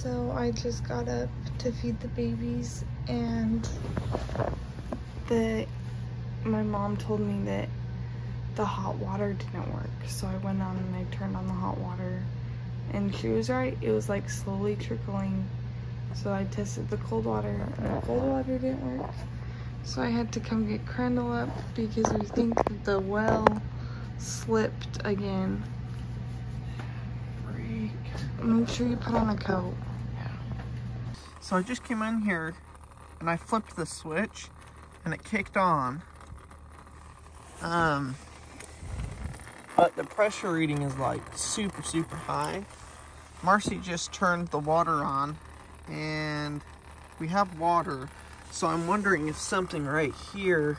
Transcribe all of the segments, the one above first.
So I just got up to feed the babies, and my mom told me that the hot water didn't work. So I went on and I turned on the hot water, and she was right. It was like slowly trickling. So I tested the cold water, and the cold water didn't work. So I had to come get Crandall up because we think that the well slipped again. Freak. Make sure you put on a coat. Yeah. So I just came in here and I flipped the switch and it kicked on. But the pressure reading is like super, super high. Marcy just turned the water on and we have water. So I'm wondering if something right here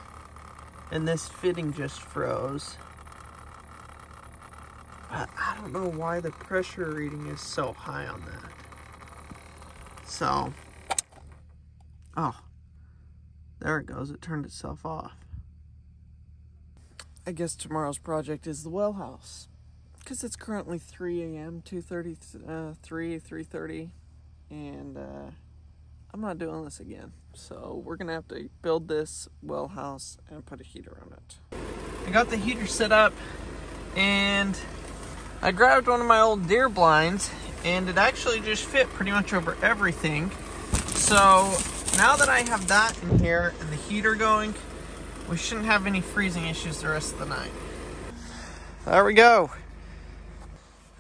and this fitting just froze. But I don't know why the pressure reading is so high on that. So, oh, there it goes. It turned itself off. I guess tomorrow's project is the well house, because it's currently 3 a.m., 3:30, and I'm not doing this again. So we're gonna have to build this well house and put a heater on it. I got the heater set up, and I grabbed one of my old deer blinds, and it actually just fit pretty much over everything. So now that I have that in here and the heater going, we shouldn't have any freezing issues the rest of the night. There we go.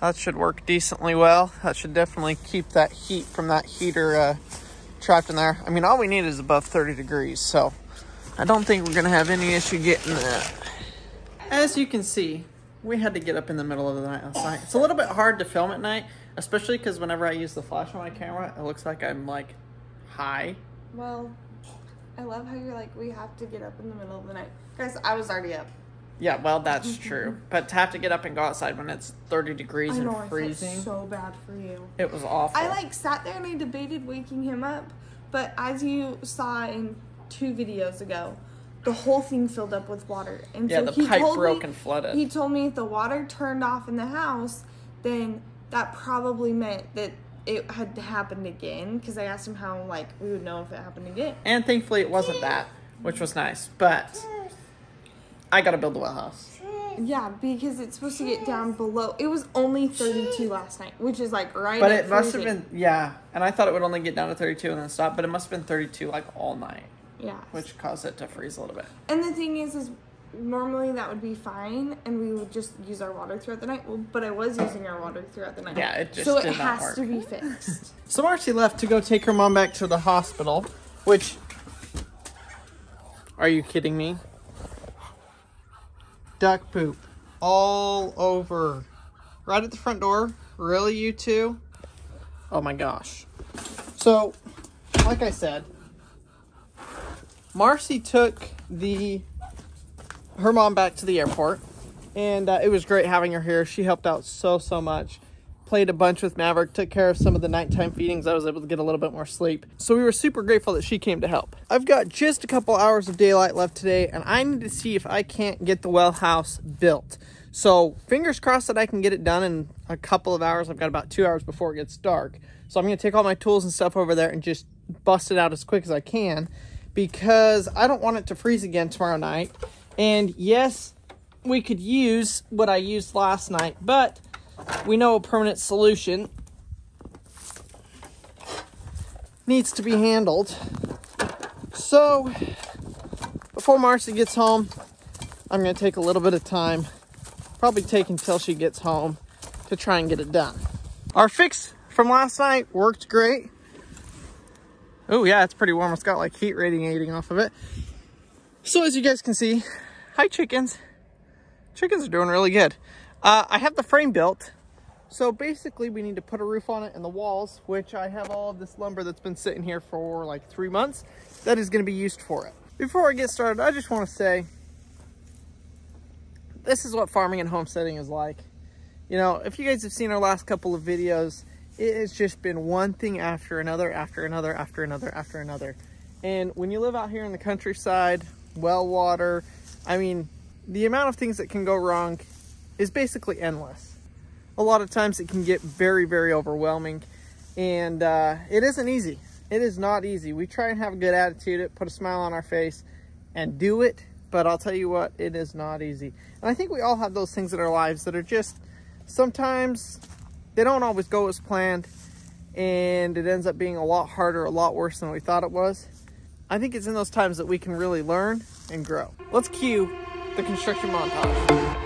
That should work decently well. That should definitely keep that heat from that heater trapped in there. I mean, all we need is above 30 degrees, so I don't think we're gonna have any issue getting that. As you can see, we had to get up in the middle of the night last night. It's a little bit hard to film at night, especially because whenever I use the flash on my camera, it looks like I'm like high. Well, I love how you're like, we have to get up in the middle of the night. Guys, I was already up. Yeah, well, that's true. But to have to get up and go outside when it's 30 degrees and freezing. I felt so bad for you. It was awful. I like sat there and I debated waking him up, but as you saw in 2 videos ago, the whole thing filled up with water. And yeah, so the pipe broke and flooded. He told me if the water turned off in the house, then that probably meant that it had happened again, because I asked him how like we would know if it happened again. And thankfully it wasn't that, which was nice. But I gotta build the well house. Yeah, because it's supposed to get down below. It was only 32 last night, which is like right. But it must have been, yeah. And I thought it would only get down to 32 and then stop, but it must have been 32 like all night. Yeah. Which caused it to freeze a little bit. And the thing is normally that would be fine, and we would just use our water throughout the night. Well, but I was using our water throughout the night. Yeah, it just so did it not has work. to be fixed. So Marcy left to go take her mom back to the hospital, which, are you kidding me? Duck poop all over. Right at the front door. Really, you two? Oh my gosh. So, like I said, Marcy took her mom back to the airport, and it was great having her here. She helped out so much. Played a bunch with Maverick, took care of some of the nighttime feedings. I was able to get a little bit more sleep. So we were super grateful that she came to help. I've got just a couple hours of daylight left today, and I need to see if I can't get the well house built. So fingers crossed that I can get it done in a couple of hours. I've got about 2 hours before it gets dark. So I'm going to take all my tools and stuff over there and just bust it out as quick as I can, because I don't want it to freeze again tomorrow night. And yes, we could use what I used last night, but we know a permanent solution needs to be handled. So before Marcy gets home, I'm going to take a little bit of time, probably take until she gets home, to try and get it done. Our fix from last night worked great. Oh yeah, it's pretty warm. It's got like heat radiating off of it. So as you guys can see, hi chickens. Chickens are doing really good. I have the frame built. So basically we need to put a roof on it and the walls, which I have all of this lumber that's been sitting here for like 3 months. That is going to be used for it. Before I get started, I just want to say, this is what farming and homesteading is like. You know, if you guys have seen our last couple of videos, it has just been one thing after another, after another, after another, after another. And when you live out here in the countryside, well water, I mean, the amount of things that can go wrong is basically endless. A lot of times it can get very, very overwhelming. And it isn't easy. It is not easy. We try and have a good attitude, put a smile on our face, and do it. But I'll tell you what, it is not easy. And I think we all have those things in our lives that are just, sometimes they don't always go as planned, and it ends up being a lot harder, a lot worse than we thought it was. I think it's in those times that we can really learn and grow. Let's cue the construction montage.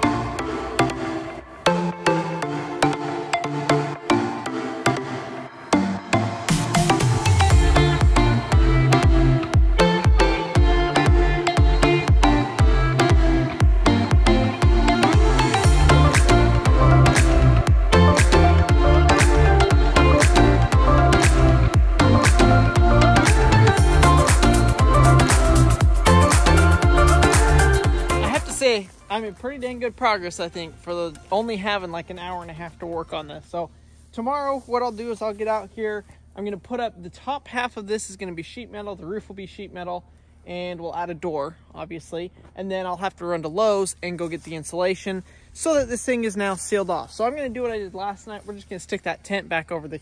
I'm in pretty dang good progress, I think, for only having like an hour and a half to work on this. So tomorrow, what I'll do is I'll get out here. I'm going to put up the top half of this is going to be sheet metal. The roof will be sheet metal, and we'll add a door, obviously. And then I'll have to run to Lowe's and go get the insulation so that this thing is now sealed off. So I'm going to do what I did last night. We're just going to stick that tent back over the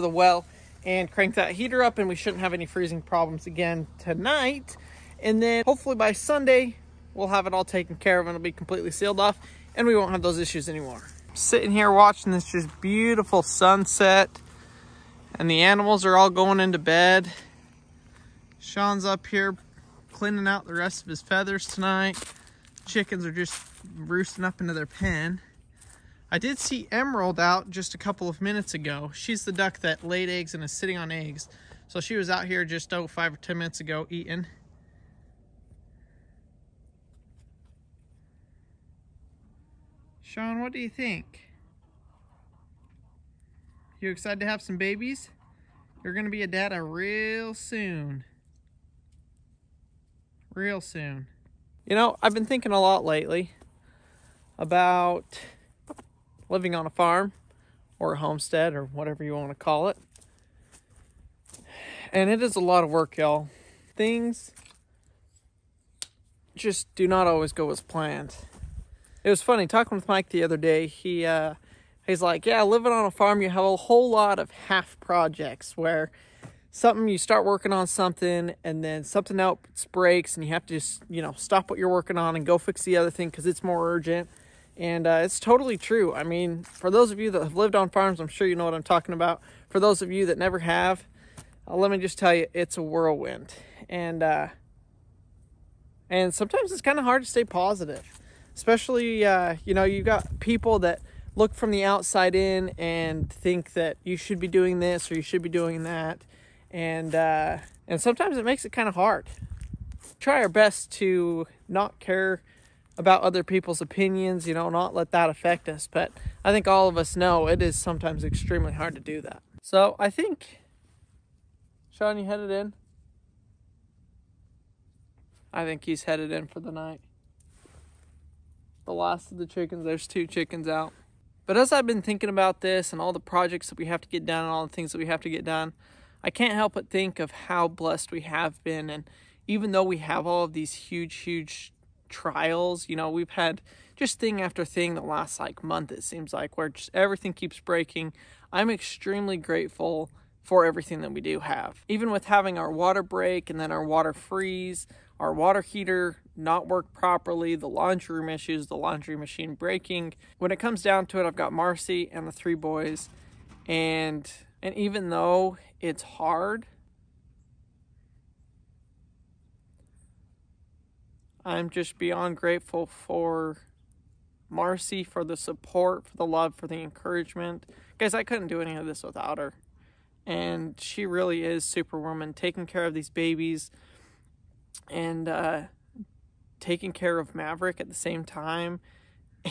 well and crank that heater up, and we shouldn't have any freezing problems again tonight. And then hopefully by Sunday, we'll have it all taken care of and it'll be completely sealed off and we won't have those issues anymore. Sitting here watching this just beautiful sunset, and the animals are all going into bed. Sean's up here cleaning out the rest of his feathers tonight. Chickens are just roosting up into their pen. I did see Emerald out just a couple of minutes ago. She's the duck that laid eggs and is sitting on eggs. So she was out here just 5 or 10 minutes ago eating. Sean, what do you think? You excited to have some babies? You're going to be a dada real soon. Real soon. You know, I've been thinking a lot lately about living on a farm or a homestead or whatever you want to call it. And it is a lot of work, y'all. Things just do not always go as planned. It was funny talking with Mike the other day. He's like, yeah, living on a farm, you have a whole lot of half projects where you start working on something and then something else breaks and you have to just, stop what you're working on and go fix the other thing because it's more urgent. And it's totally true. I mean, for those of you that have lived on farms, I'm sure you know what I'm talking about. For those of you that never have, let me just tell you, it's a whirlwind. And sometimes it's kind of hard to stay positive. Especially, you got people that look from the outside in and think that you should be doing this or you should be doing that. And sometimes it makes it kind of hard. Try our best to not care about other people's opinions, not let that affect us. But I think all of us know it is sometimes extremely hard to do that. So I think, Sean, you headed in? I think he's headed in for the night. The last of the chickens. There's 2 chickens out. But as I've been thinking about this and all the projects that we have to get done and all the things that we have to get done, I can't help but think of how blessed we have been. And even though we have all of these huge trials, we've had just thing after thing the last month, it seems like, where just everything keeps breaking. I'm extremely grateful for everything that we do have. Even with having our water break and then our water freeze, our water heater not work properly, the laundry room issues, the laundry machine breaking. When it comes down to it, I've got Marcy and the 3 boys. And even though it's hard, I'm just beyond grateful for Marcy, for the support, for the love, for the encouragement. Guys, I couldn't do any of this without her. And she really is superwoman, taking care of these babies and taking care of Maverick at the same time,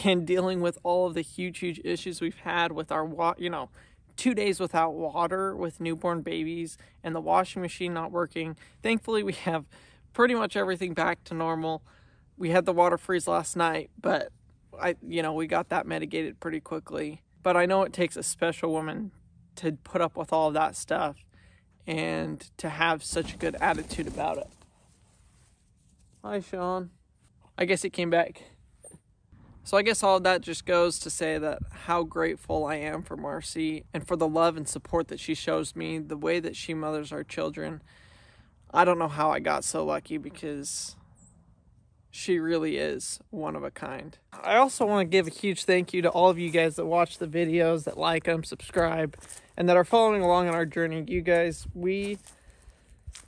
and dealing with all of the huge issues we've had with our 2 days without water with newborn babies and the washing machine not working. Thankfully, we have pretty much everything back to normal. We had the water freeze last night, but we got that mitigated pretty quickly. But I know it takes a special woman to put up with all of that stuff and to have such a good attitude about it. Hi, Sean. I guess he came back. So I guess all of that just goes to say that how grateful I am for Marcy and for the love and support that she shows me, the way that she mothers our children. I don't know how I got so lucky, because she really is one of a kind. I also want to give a huge thank you to all of you guys that watch the videos, that like them, subscribe, and that are following along on our journey. You guys, we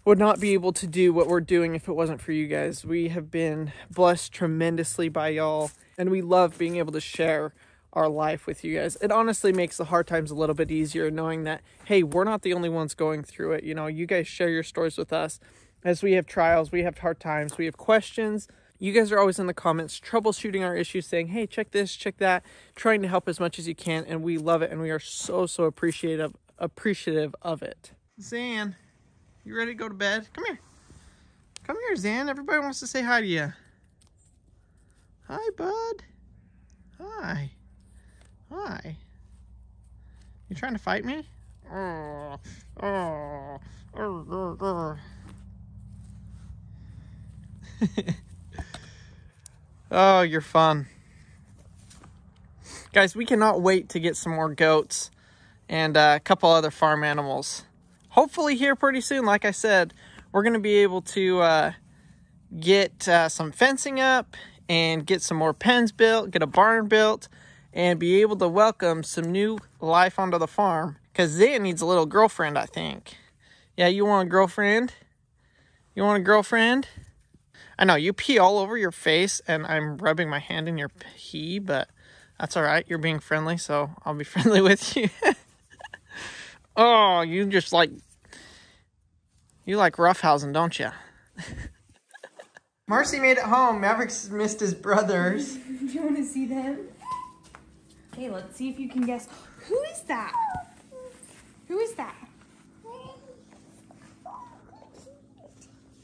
would not be able to do what we're doing if it wasn't for you guys. We have been blessed tremendously by y'all, and we love being able to share our life with you guys. It honestly makes the hard times a little bit easier, knowing that, hey, we're not the only ones going through it. You know, you guys share your stories with us as we have trials, we have hard times, we have questions. You guys are always in the comments troubleshooting our issues, saying, hey, check this, check that, trying to help as much as you can, and we love it, and we are so appreciative of it. Zan, you ready to go to bed? Come here. Come here, Zan. Everybody wants to say hi to you. Hi, bud. Hi. Hi. You trying to fight me? Oh, you're fun. Guys, we cannot wait to get some more goats and a couple other farm animals. Hopefully here pretty soon. Like I said, we're going to be able to get some fencing up and get some more pens built, get a barn built, and be able to welcome some new life onto the farm. Because Zan needs a little girlfriend, I think. Yeah, you want a girlfriend? You want a girlfriend? I know, you pee all over your face, and I'm rubbing my hand in your pee, but that's all right. You're being friendly, so I'll be friendly with you. Oh, you like roughhousing, don't you? Marcy made it home. Maverick's missed his brothers. Do you want to see them? Okay, let's see if you can guess. Who is that? Who is that?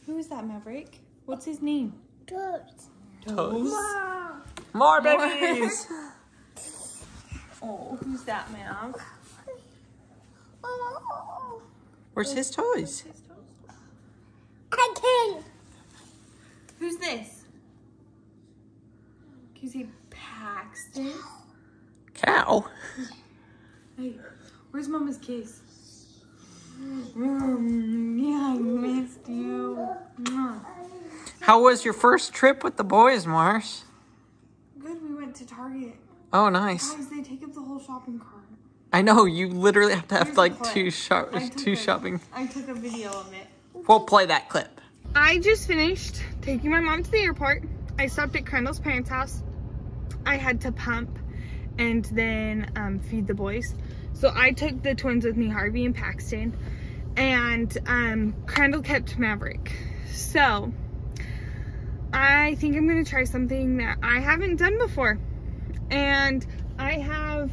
Who is that, Maverick? What's his name? Toads. Toads. More babies! Oh, who's that, Mav? Where's his toys? I can. Who's this? Can you see Paxton? Cow. Hey, where's Mama's kiss? Yeah, I missed you. How was your first trip with the boys, Mars? Good, we went to Target. Oh, nice. Guys, they take up the whole shopping cart. I know, you literally have to have Here's like a clip. two shopping. I took a video of it. We'll play that clip. I just finished taking my mom to the airport. I stopped at Crandall's parents' house. I had to pump and then feed the boys. So I took the twins with me, Harvey and Paxton, and Crandall kept Maverick. So I think I'm gonna try something that I haven't done before. And I have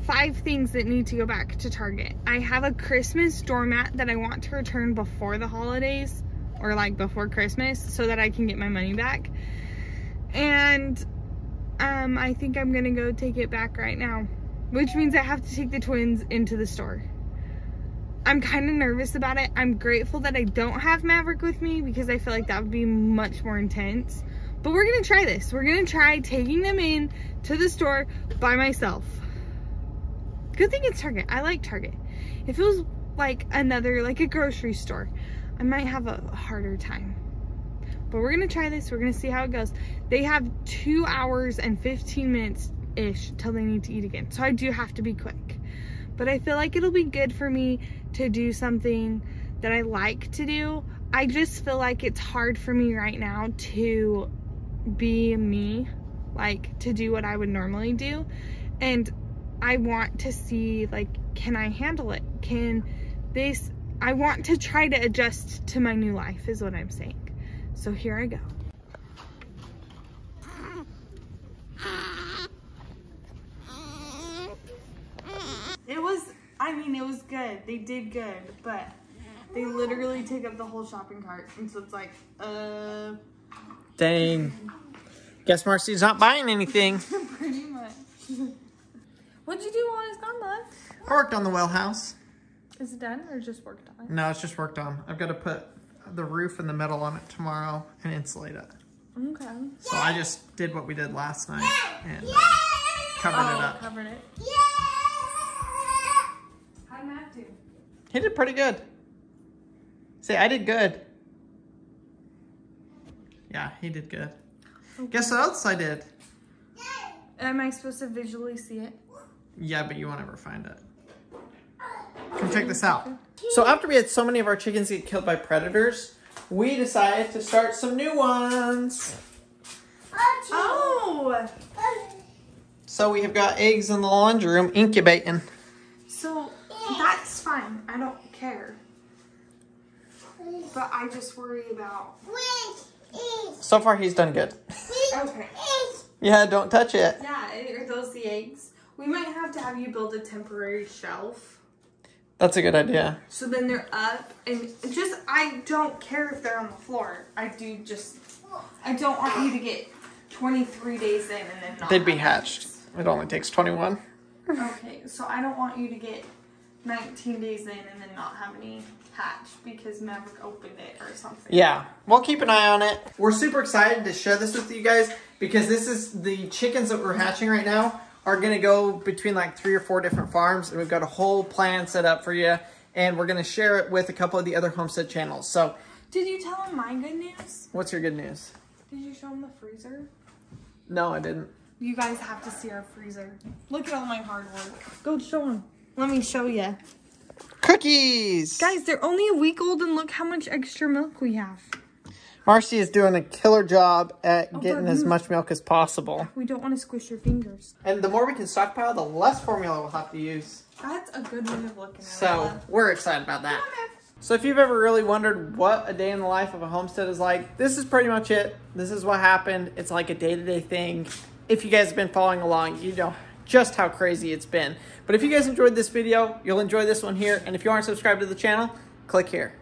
5 things that need to go back to Target. I have a Christmas doormat that I want to return before the holidays, or like before Christmas, so that I can get my money back. And I think I'm gonna go take it back right now, which means I have to take the twins into the store. I'm kind of nervous about it. I'm grateful that I don't have Maverick with me, because I feel like that would be much more intense. But we're gonna try this. We're gonna try taking them in to the store by myself. Good thing it's Target. I like Target. If it was like like a grocery store, I might have a harder time. But we're gonna try this. We're gonna see how it goes. They have 2 hours and 15 minutes-ish till they need to eat again. So I do have to be quick. But I feel like it'll be good for me to do something that I like to do. I just feel like it's hard for me right now to be me, like to do what I would normally do. And I want to see, like, can I handle it? I want to try to adjust to my new life is what I'm saying. So here I go. It was good. They did good, but they literally take up the whole shopping cart. And so it's like, Dang. Guess Marcy's not buying anything. pretty much. What'd you do while I was gone, love? I worked on the well house. Is it done or just worked on? No, it's just worked on. I've got to put the roof and the metal on it tomorrow and insulate it. Okay. So I just did what we did last night and covered it up. Covered it. How'd Matt do? He did pretty good. Say, I did good. Yeah, he did good. Okay. Guess what else I did? Am I supposed to visually see it? Yeah, but you won't ever find it. Come check this out. So after we had so many of our chickens get killed by predators, we decided to start some new ones. Oh! So we have got eggs in the laundry room incubating. So that's fine. I don't care. But I just worry about... So far he's done good. Okay. Yeah, don't touch it. Yeah, are those the eggs? We might have to have you build a temporary shelf. That's a good idea. So then they're up and just, I don't care if they're on the floor. I don't want you to get 23 days in and then not. They'd be hatched. It only takes 21. Okay, so I don't want you to get 19 days in and then not have any hatched because Maverick opened it or something. Yeah, we'll keep an eye on it. We're super excited to share this with you guys because this is the chickens that we're hatching right now are going to go between like 3 or 4 different farms, and we've got a whole plan set up for you, and we're going to share it with a couple of the other homestead channels. So, did you tell him my good news? What's your good news? Did you show him the freezer? No, I didn't. You guys have to see our freezer. Look at all my hard work. Go show him. Let me show you. Cookies! Guys, they're only a week old, and look how much extra milk we have. Marcy is doing a killer job at getting as much milk as possible. We don't want to squish your fingers. And the more we can stockpile, the less formula we'll have to use. That's a good way of looking at it. So, we're excited about that. So if you've ever really wondered what a day in the life of a homestead is like, this is pretty much it. This is what happened. It's like a day-to-day thing. If you guys have been following along, you know just how crazy it's been. But if you guys enjoyed this video, you'll enjoy this one here. And if you aren't subscribed to the channel, click here.